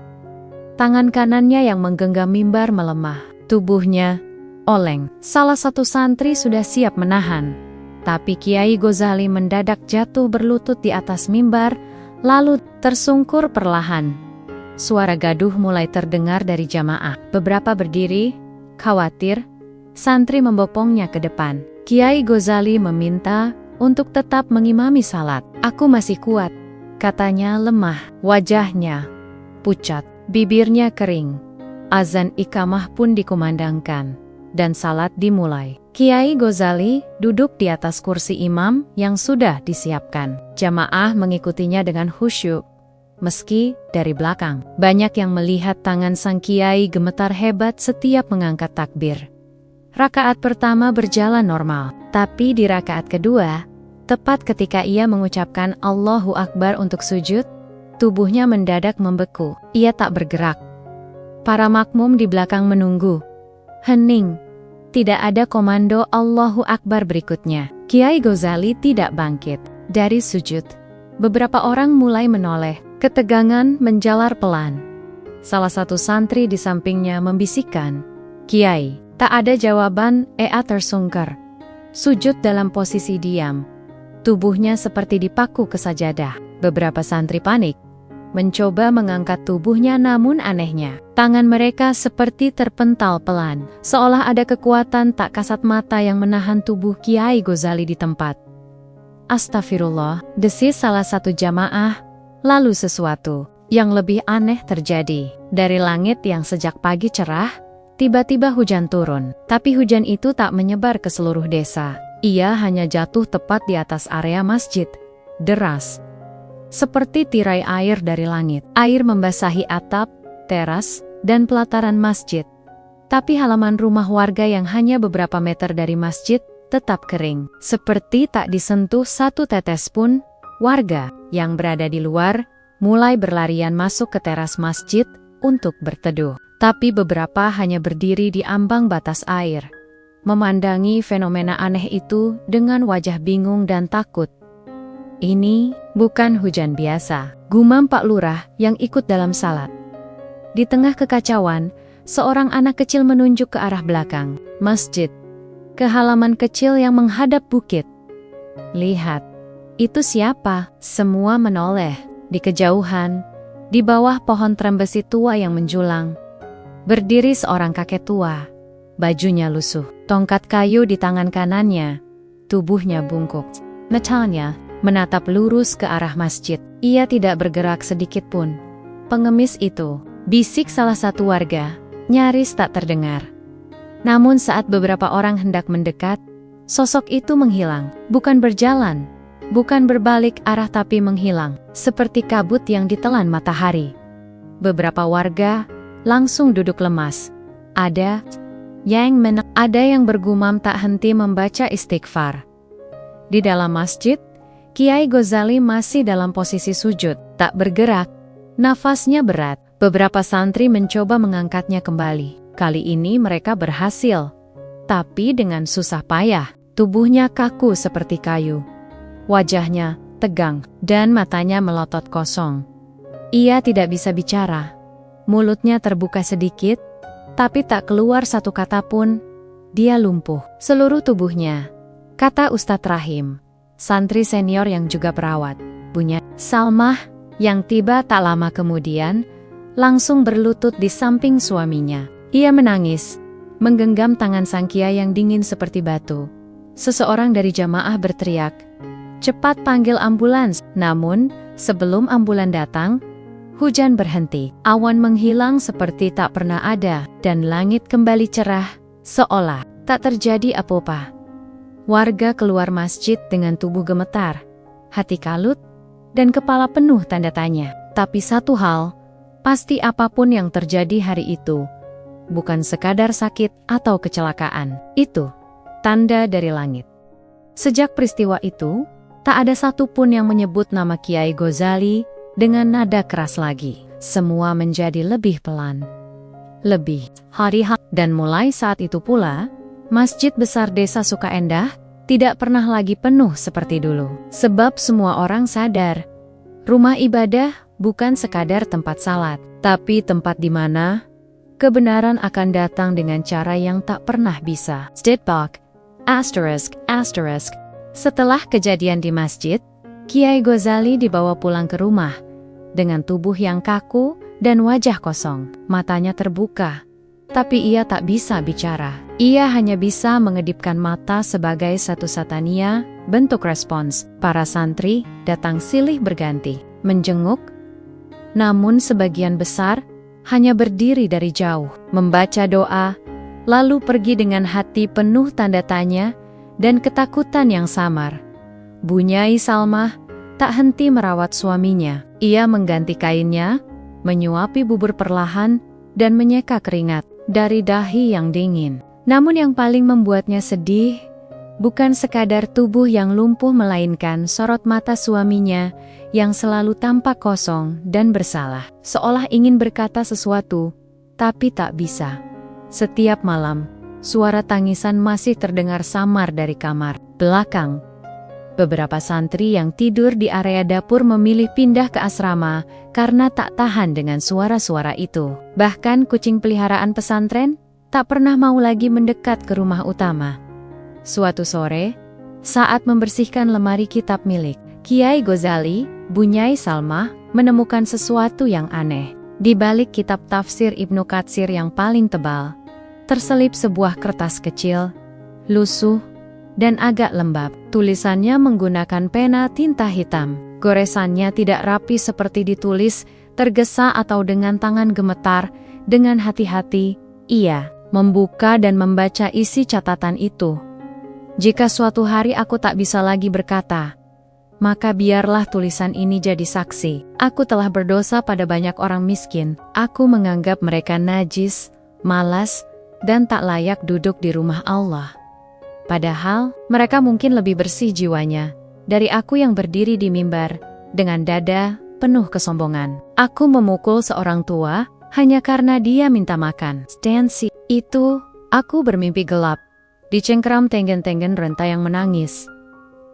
Tangan kanannya yang menggenggam mimbar melemah. Tubuhnya oleng. Salah satu santri sudah siap menahan. Tapi Kiai Ghazali mendadak jatuh berlutut di atas mimbar, lalu tersungkur perlahan. Suara gaduh mulai terdengar dari jamaah. Beberapa berdiri, khawatir, santri membopongnya ke depan. Kiai Ghazali meminta untuk tetap mengimami salat. "Aku masih kuat," katanya lemah. Wajahnya pucat, bibirnya kering. Azan iqamah pun dikumandangkan, dan salat dimulai. Kiai Ghazali duduk di atas kursi imam yang sudah disiapkan. Jamaah mengikutinya dengan khusyuk. Meski dari belakang, banyak yang melihat tangan sang kiai gemetar hebat setiap mengangkat takbir. Rakaat pertama berjalan normal, tapi di rakaat kedua, tepat ketika ia mengucapkan Allahu Akbar untuk sujud, tubuhnya mendadak membeku. Ia tak bergerak. Para makmum di belakang menunggu. Hening. Tidak ada komando Allahu Akbar berikutnya. Kiai Ghazali tidak bangkit dari sujud. Beberapa orang mulai menoleh. Ketegangan menjalar pelan. Salah satu santri di sampingnya membisikkan, "Kiai." Tak ada jawaban, Ea tersungker. Sujud dalam posisi diam. Tubuhnya seperti dipaku ke sajadah. Beberapa santri panik, mencoba mengangkat tubuhnya, namun anehnya, tangan mereka seperti terpental pelan. Seolah ada kekuatan tak kasat mata yang menahan tubuh Kiai Ghazali di tempat. "Astagfirullah," desis salah satu jamaah. Lalu sesuatu yang lebih aneh terjadi. Dari langit yang sejak pagi cerah, tiba-tiba hujan turun. Tapi hujan itu tak menyebar ke seluruh desa. Ia hanya jatuh tepat di atas area masjid. Deras. Seperti tirai air dari langit. Air membasahi atap, teras, dan pelataran masjid. Tapi halaman rumah warga yang hanya beberapa meter dari masjid tetap kering. Seperti tak disentuh satu tetes pun. Warga yang berada di luar mulai berlarian masuk ke teras masjid untuk berteduh. Tapi beberapa hanya berdiri di ambang batas air, memandangi fenomena aneh itu dengan wajah bingung dan takut. "Ini bukan hujan biasa," gumam Pak Lurah yang ikut dalam salat. Di tengah kekacauan, seorang anak kecil menunjuk ke arah belakang masjid, ke halaman kecil yang menghadap bukit. "Lihat. Itu siapa?" Semua menoleh. Di kejauhan, di bawah pohon trembesi tua yang menjulang, berdiri seorang kakek tua. Bajunya lusuh, tongkat kayu di tangan kanannya, tubuhnya bungkuk. Matanya menatap lurus ke arah masjid. Ia tidak bergerak sedikit pun. "Pengemis itu," bisik salah satu warga, nyaris tak terdengar. Namun saat beberapa orang hendak mendekat, sosok itu menghilang. Bukan berjalan, bukan berbalik arah, tapi menghilang, seperti kabut yang ditelan matahari. Beberapa warga langsung duduk lemas. Ada yang bergumam tak henti membaca istighfar. Di dalam masjid, Kiai Ghazali masih dalam posisi sujud, tak bergerak. Nafasnya berat. Beberapa santri mencoba mengangkatnya kembali. Kali ini mereka berhasil, tapi dengan susah payah. Tubuhnya kaku seperti kayu. Wajahnya tegang, dan matanya melotot kosong. Ia tidak bisa bicara. Mulutnya terbuka sedikit, tapi tak keluar satu kata pun. Dia lumpuh. Seluruh tubuhnya kata Ustadz Rahim, santri senior yang juga perawat. Bunyai Salmah, yang tiba tak lama kemudian, langsung berlutut di samping suaminya. Ia menangis, menggenggam tangan sang kiai yang dingin seperti batu. Seseorang dari jamaah berteriak, "Cepat panggil ambulans!" Namun, sebelum ambulan datang, hujan berhenti, awan menghilang seperti tak pernah ada, dan langit kembali cerah, seolah tak terjadi apa-apa. Warga keluar masjid dengan tubuh gemetar, hati kalut, dan kepala penuh tanda tanya. Tapi satu hal, pasti apapun yang terjadi hari itu, bukan sekadar sakit atau kecelakaan. Itu tanda dari langit. Sejak peristiwa itu, tak ada satupun yang menyebut nama Kiai Ghazali dengan nada keras lagi. Semua menjadi lebih pelan, lebih hari-hari. Dan mulai saat itu pula, Masjid Besar Desa Sukaendah tidak pernah lagi penuh seperti dulu. Sebab semua orang sadar, rumah ibadah bukan sekadar tempat salat, tapi tempat di mana kebenaran akan datang dengan cara yang tak pernah bisa. Stidbak, asterisk. Setelah kejadian di masjid, Kiai Ghazali dibawa pulang ke rumah dengan tubuh yang kaku dan wajah kosong. Matanya terbuka, tapi ia tak bisa bicara. Ia hanya bisa mengedipkan mata sebagai satu-satunya bentuk respons. Para santri datang silih berganti, menjenguk, namun sebagian besar hanya berdiri dari jauh, membaca doa, lalu pergi dengan hati penuh tanda tanya dan ketakutan yang samar. Bunyai Salmah tak henti merawat suaminya. Ia mengganti kainnya, menyuapi bubur perlahan, dan menyeka keringat dari dahi yang dingin. Namun yang paling membuatnya sedih, bukan sekadar tubuh yang lumpuh melainkan sorot mata suaminya yang selalu tampak kosong dan bersalah. Seolah ingin berkata sesuatu, tapi tak bisa. Setiap malam, suara tangisan masih terdengar samar dari kamar belakang. Beberapa santri yang tidur di area dapur memilih pindah ke asrama karena tak tahan dengan suara-suara itu. Bahkan kucing peliharaan pesantren tak pernah mau lagi mendekat ke rumah utama. Suatu sore, saat membersihkan lemari kitab milik Kiai Ghazali, Bunyai Salmah menemukan sesuatu yang aneh. Di balik kitab tafsir Ibnu Katsir yang paling tebal, terselip sebuah kertas kecil, lusuh, dan agak lembab. Tulisannya menggunakan pena tinta hitam. Goresannya tidak rapi seperti ditulis, tergesa atau dengan tangan gemetar. Dengan hati-hati, ia membuka dan membaca isi catatan itu. "Jika suatu hari aku tak bisa lagi berkata, maka biarlah tulisan ini jadi saksi. Aku telah berdosa pada banyak orang miskin. Aku menganggap mereka najis, malas, dan tak layak duduk di rumah Allah. Padahal, mereka mungkin lebih bersih jiwanya dari aku yang berdiri di mimbar dengan dada penuh kesombongan. Aku memukul seorang tua hanya karena dia minta makan. Stansi itu, aku bermimpi gelap. Dicengkeram tenggen-tenggen renta yang menangis.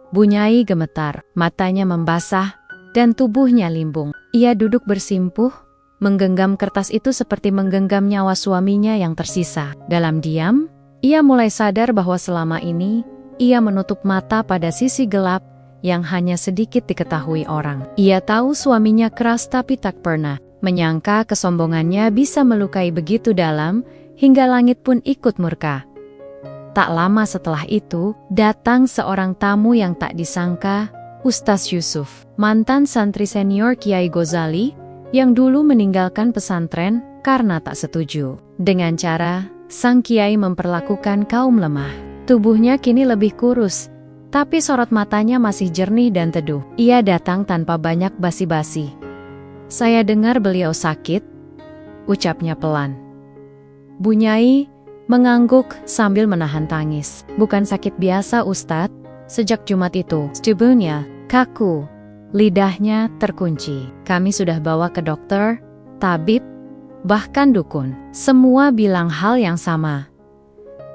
Bunyai gemetar, matanya membasah, dan tubuhnya limbung. Ia duduk bersimpuh, menggenggam kertas itu seperti menggenggam nyawa suaminya yang tersisa. Dalam diam, ia mulai sadar bahwa selama ini, ia menutup mata pada sisi gelap yang hanya sedikit diketahui orang. Ia tahu suaminya keras tapi tak pernah menyangka kesombongannya bisa melukai begitu dalam, hingga langit pun ikut murka. Tak lama setelah itu, datang seorang tamu yang tak disangka, Ustaz Yusuf, mantan santri senior Kiai Ghazali, yang dulu meninggalkan pesantren karena tak setuju dengan cara sang kiai memperlakukan kaum lemah. Tubuhnya kini lebih kurus, tapi sorot matanya masih jernih dan teduh. Ia datang tanpa banyak basa-basi. "Saya dengar beliau sakit," ucapnya pelan. Bunyai mengangguk sambil menahan tangis. "Bukan sakit biasa, Ustadz. Sejak Jumat itu, tubuhnya kaku, lidahnya terkunci. Kami sudah bawa ke dokter, tabib, bahkan dukun. Semua bilang hal yang sama.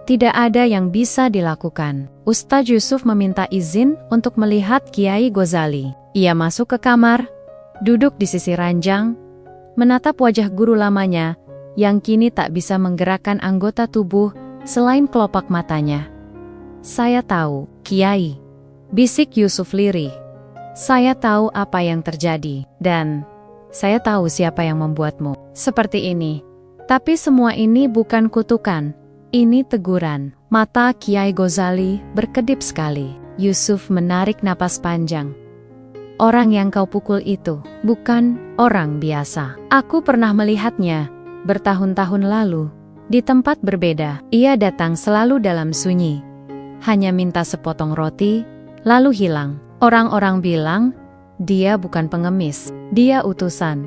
Tidak ada yang bisa dilakukan." Ustadz Yusuf meminta izin untuk melihat Kiai Ghazali. Ia masuk ke kamar, duduk di sisi ranjang, menatap wajah guru lamanya yang kini tak bisa menggerakkan anggota tubuh selain kelopak matanya. Saya tahu, Kiai. Bisik Yusuf lirih. Saya tahu apa yang terjadi, dan saya tahu siapa yang membuatmu seperti ini. Tapi semua ini bukan kutukan, ini teguran. Mata Kiai Ghazali berkedip sekali. Yusuf menarik napas panjang. Orang yang kau pukul itu bukan orang biasa. Aku pernah melihatnya bertahun-tahun lalu di tempat berbeda. Ia datang selalu dalam sunyi, hanya minta sepotong roti, lalu hilang. Orang-orang bilang, dia bukan pengemis, dia utusan.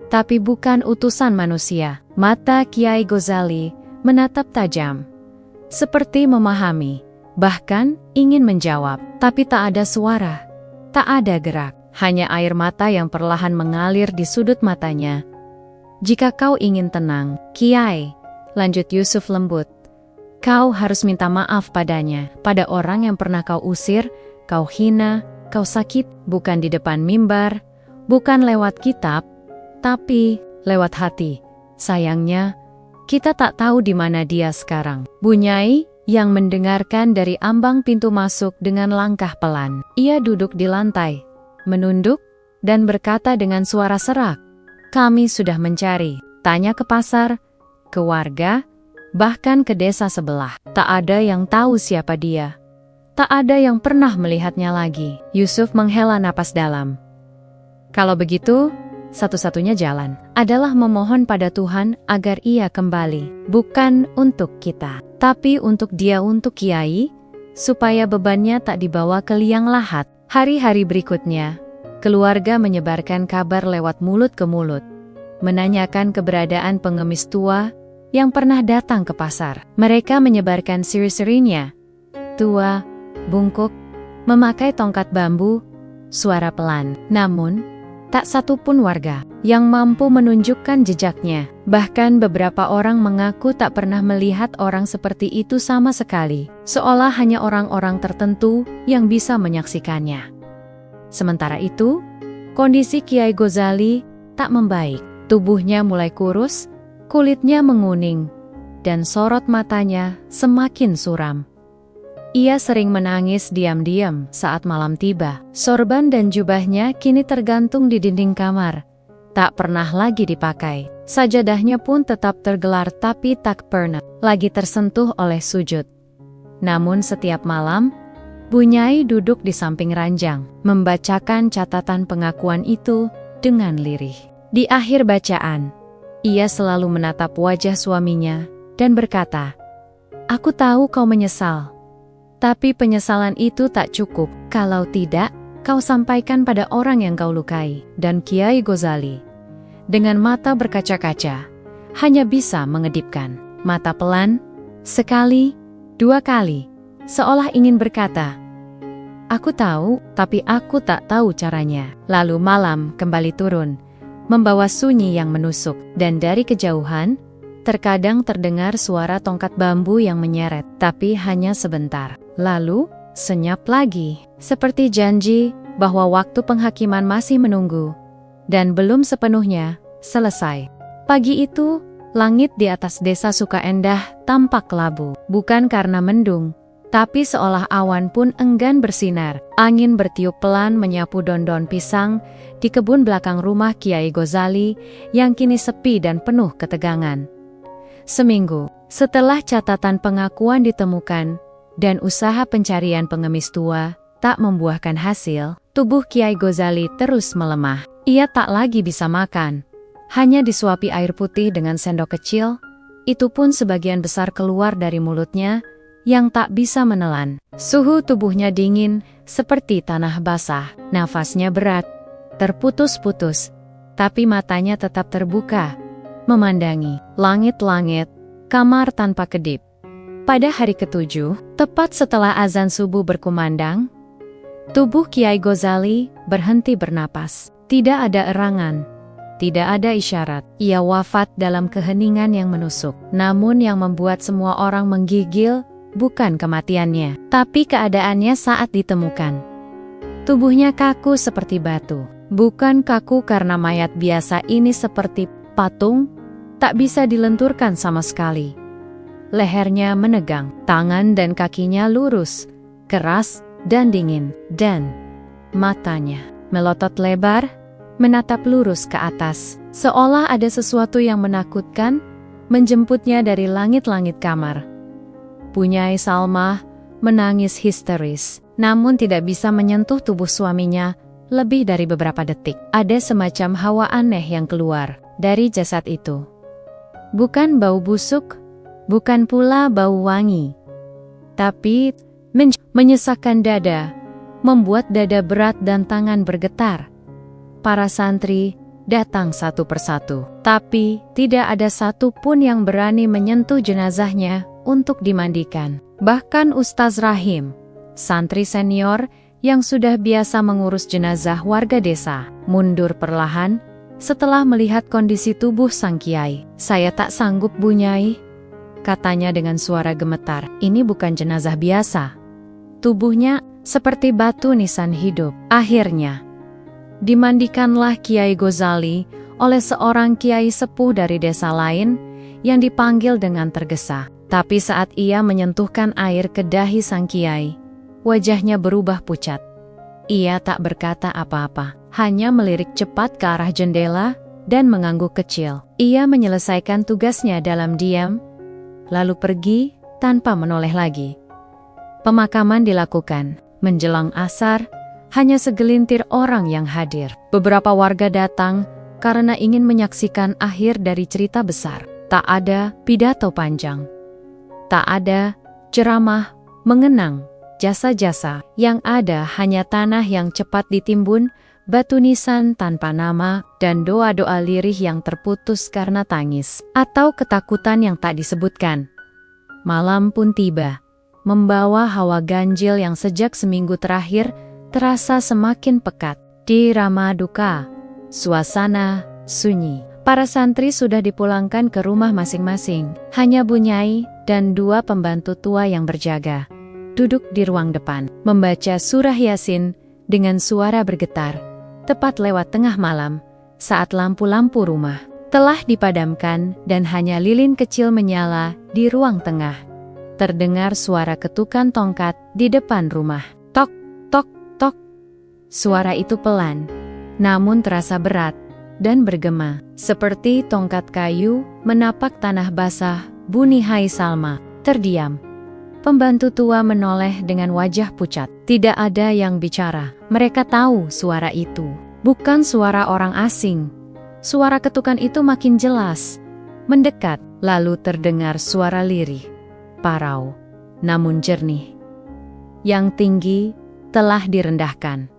Tapi bukan utusan manusia. Mata Kiai Ghazali menatap tajam, seperti memahami, bahkan ingin menjawab. Tapi tak ada suara, tak ada gerak, hanya air mata yang perlahan mengalir di sudut matanya. Jika kau ingin tenang, Kiai, lanjut Yusuf lembut, kau harus minta maaf padanya, pada orang yang pernah kau usir, kau hina, kau sakit, bukan di depan mimbar, bukan lewat kitab, tapi lewat hati. Sayangnya, kita tak tahu di mana dia sekarang. Bunyai yang mendengarkan dari ambang pintu masuk dengan langkah pelan. Ia duduk di lantai, menunduk, dan berkata dengan suara serak, kami sudah mencari, tanya ke pasar, ke warga, bahkan ke desa sebelah. Tak ada yang tahu siapa dia. Tak ada yang pernah melihatnya lagi. Yusuf menghela napas dalam. Kalau begitu, satu-satunya jalan adalah memohon pada Tuhan agar ia kembali. Bukan untuk kita, tapi untuk dia, untuk Kiai, supaya bebannya tak dibawa ke liang lahat. Hari-hari berikutnya, keluarga menyebarkan kabar lewat mulut ke mulut, menanyakan keberadaan pengemis tua yang pernah datang ke pasar. Mereka menyebarkan siri-sirinya. Tua, bungkuk, memakai tongkat bambu, suara pelan. Namun, tak satu pun warga yang mampu menunjukkan jejaknya. Bahkan beberapa orang mengaku tak pernah melihat orang seperti itu sama sekali, seolah hanya orang-orang tertentu yang bisa menyaksikannya. Sementara itu, kondisi Kiai Ghazali tak membaik. Tubuhnya mulai kurus, kulitnya menguning, dan sorot matanya semakin suram. Ia sering menangis diam-diam saat malam tiba. Sorban dan jubahnya kini tergantung di dinding kamar, tak pernah lagi dipakai. Sajadahnya pun tetap tergelar tapi tak pernah lagi tersentuh oleh sujud. Namun setiap malam, Bunyai duduk di samping ranjang, membacakan catatan pengakuan itu dengan lirih. Di akhir bacaan, ia selalu menatap wajah suaminya dan berkata, aku tahu kau menyesal. Tapi penyesalan itu tak cukup, kalau tidak, kau sampaikan pada orang yang kau lukai. Dan Kiai Ghazali, dengan mata berkaca-kaca, hanya bisa mengedipkan mata pelan, sekali, dua kali, seolah ingin berkata, aku tahu, tapi aku tak tahu caranya. Lalu malam kembali turun, membawa sunyi yang menusuk, dan dari kejauhan, terkadang terdengar suara tongkat bambu yang menyeret, tapi hanya sebentar. Lalu, senyap lagi, seperti janji bahwa waktu penghakiman masih menunggu, dan belum sepenuhnya selesai. Pagi itu, langit di atas desa Sukaendah tampak kelabu, bukan karena mendung, tapi seolah awan pun enggan bersinar. Angin bertiup pelan menyapu daun-daun pisang di kebun belakang rumah Kiai Ghazali yang kini sepi dan penuh ketegangan. Seminggu setelah catatan pengakuan ditemukan dan usaha pencarian pengemis tua tak membuahkan hasil, tubuh Kiai Ghazali terus melemah. Ia tak lagi bisa makan, hanya disuapi air putih dengan sendok kecil, itu pun sebagian besar keluar dari mulutnya yang tak bisa menelan. Suhu tubuhnya dingin seperti tanah basah, nafasnya berat, terputus-putus, tapi matanya tetap terbuka, memandangi langit-langit, kamar tanpa kedip. Pada hari ketujuh, tepat setelah azan subuh berkumandang, tubuh Kiai Ghazali berhenti bernapas. Tidak ada erangan, tidak ada isyarat. Ia wafat dalam keheningan yang menusuk. Namun yang membuat semua orang menggigil bukan kematiannya, tapi keadaannya saat ditemukan. Tubuhnya kaku seperti batu. Bukan kaku karena mayat biasa ini seperti patung, tak bisa dilenturkan sama sekali. lehernya menegang, tangan dan kakinya lurus, keras dan dingin, dan matanya melotot lebar, menatap lurus ke atas, seolah ada sesuatu yang menakutkan menjemputnya dari langit-langit kamar. Bunyai Salma menangis histeris, namun tidak bisa menyentuh tubuh suaminya lebih dari beberapa detik. Ada semacam hawa aneh yang keluar dari jasad itu. Bukan bau busuk, bukan pula bau wangi, tapi menyesakkan dada, membuat dada berat dan tangan bergetar. Para santri datang satu persatu, tapi tidak ada satu pun yang berani menyentuh jenazahnya untuk dimandikan. Bahkan Ustaz Rahim, santri senior yang sudah biasa mengurus jenazah warga desa, mundur perlahan setelah melihat kondisi tubuh sang kiai. "Saya tak sanggup, Bunyai," katanya dengan suara gemetar. "Ini bukan jenazah biasa. Tubuhnya seperti batu nisan hidup." Akhirnya dimandikanlah Kiai Ghazali oleh seorang kiai sepuh dari desa lain yang dipanggil dengan tergesa. Tapi saat ia menyentuhkan air ke dahi sang kiai, wajahnya berubah pucat. Ia tak berkata apa-apa, hanya melirik cepat ke arah jendela dan mengangguk kecil. Ia menyelesaikan tugasnya dalam diam, lalu pergi tanpa menoleh lagi. Pemakaman dilakukan. Menjelang asar, hanya segelintir orang yang hadir. Beberapa warga datang karena ingin menyaksikan akhir dari cerita besar. Tak ada pidato panjang, tak ada ceramah mengenang jasa-jasa. Yang ada hanya tanah yang cepat ditimbun, batu nisan tanpa nama, dan doa-doa lirih yang terputus karena tangis atau ketakutan yang tak disebutkan. Malam pun tiba, membawa hawa ganjil yang sejak seminggu terakhir terasa semakin pekat. Di Rama Duka, suasana sunyi. Para santri sudah dipulangkan ke rumah masing-masing. Hanya Bunyai dan dua pembantu tua yang berjaga duduk di ruang depan, membaca surah Yasin dengan suara bergetar. Tepat lewat tengah malam, saat lampu-lampu rumah telah dipadamkan dan hanya lilin kecil menyala di ruang tengah. Terdengar suara ketukan tongkat di depan rumah. Tok, tok, tok. Suara itu pelan, namun terasa berat dan bergema, seperti tongkat kayu menapak tanah basah. Bunyai Salma terdiam. Pembantu tua menoleh dengan wajah pucat. Tidak ada yang bicara. Mereka tahu suara itu bukan suara orang asing. Suara ketukan itu makin jelas, mendekat, lalu terdengar suara lirih, parau, namun jernih. Yang tinggi telah direndahkan,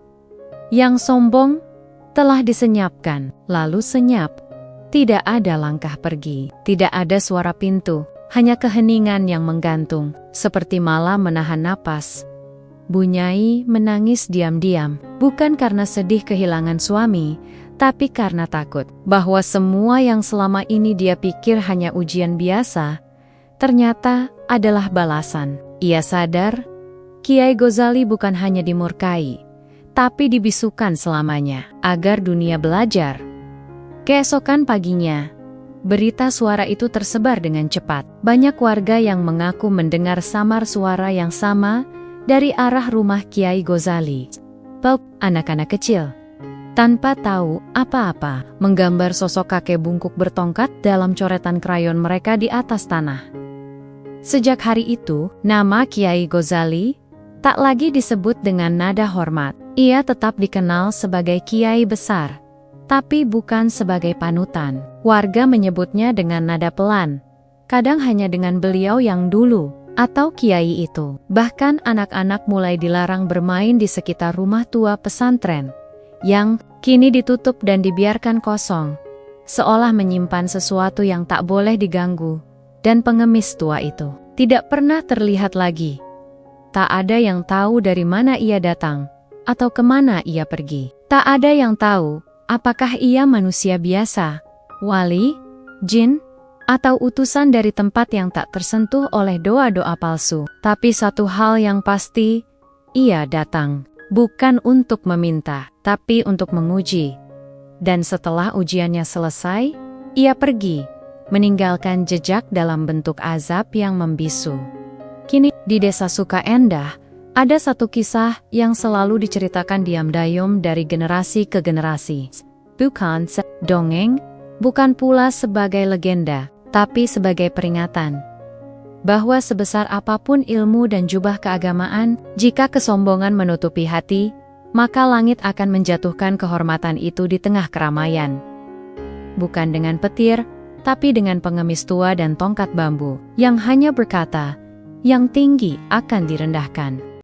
yang sombong telah disenyapkan, lalu senyap. Tidak ada langkah pergi, tidak ada suara pintu, hanya keheningan yang menggantung, seperti malam menahan napas. Bunyai menangis diam-diam, bukan karena sedih kehilangan suami, tapi karena takut bahwa semua yang selama ini dia pikir hanya ujian biasa, ternyata adalah balasan. Ia sadar, Kiai Ghazali bukan hanya dimurkai, tapi dibisukan selamanya, agar dunia belajar. Keesokan paginya, berita suara itu tersebar dengan cepat. Banyak warga yang mengaku mendengar samar suara yang sama dari arah rumah Kiai Ghazali. Anak-anak kecil, tanpa tahu apa-apa, menggambar sosok kakek bungkuk bertongkat dalam coretan krayon mereka di atas tanah. Sejak hari itu, nama Kiai Ghazali tak lagi disebut dengan nada hormat. Ia tetap dikenal sebagai kiai besar, tapi bukan sebagai panutan. Warga menyebutnya dengan nada pelan, kadang hanya dengan beliau yang dulu, atau kiai itu. Bahkan anak-anak mulai dilarang bermain di sekitar rumah tua pesantren, yang kini ditutup dan dibiarkan kosong, seolah menyimpan sesuatu yang tak boleh diganggu, dan pengemis tua itu tidak pernah terlihat lagi. Tak ada yang tahu dari mana ia datang, atau kemana ia pergi. Tak ada yang tahu apakah ia manusia biasa, wali, jin, atau utusan dari tempat yang tak tersentuh oleh doa-doa palsu. Tapi satu hal yang pasti, ia datang bukan untuk meminta, tapi untuk menguji. Dan setelah ujiannya selesai, ia pergi meninggalkan jejak dalam bentuk azab yang membisu. Kini, di desa Sukaendah, ada satu kisah yang selalu diceritakan diam-diam dari generasi ke generasi. Bukan dongeng, bukan pula sebagai legenda, tapi sebagai peringatan bahwa sebesar apapun ilmu dan jubah keagamaan, jika kesombongan menutupi hati, maka langit akan menjatuhkan kehormatan itu di tengah keramaian. Bukan dengan petir, tapi dengan pengemis tua dan tongkat bambu, yang hanya berkata, yang tinggi akan direndahkan.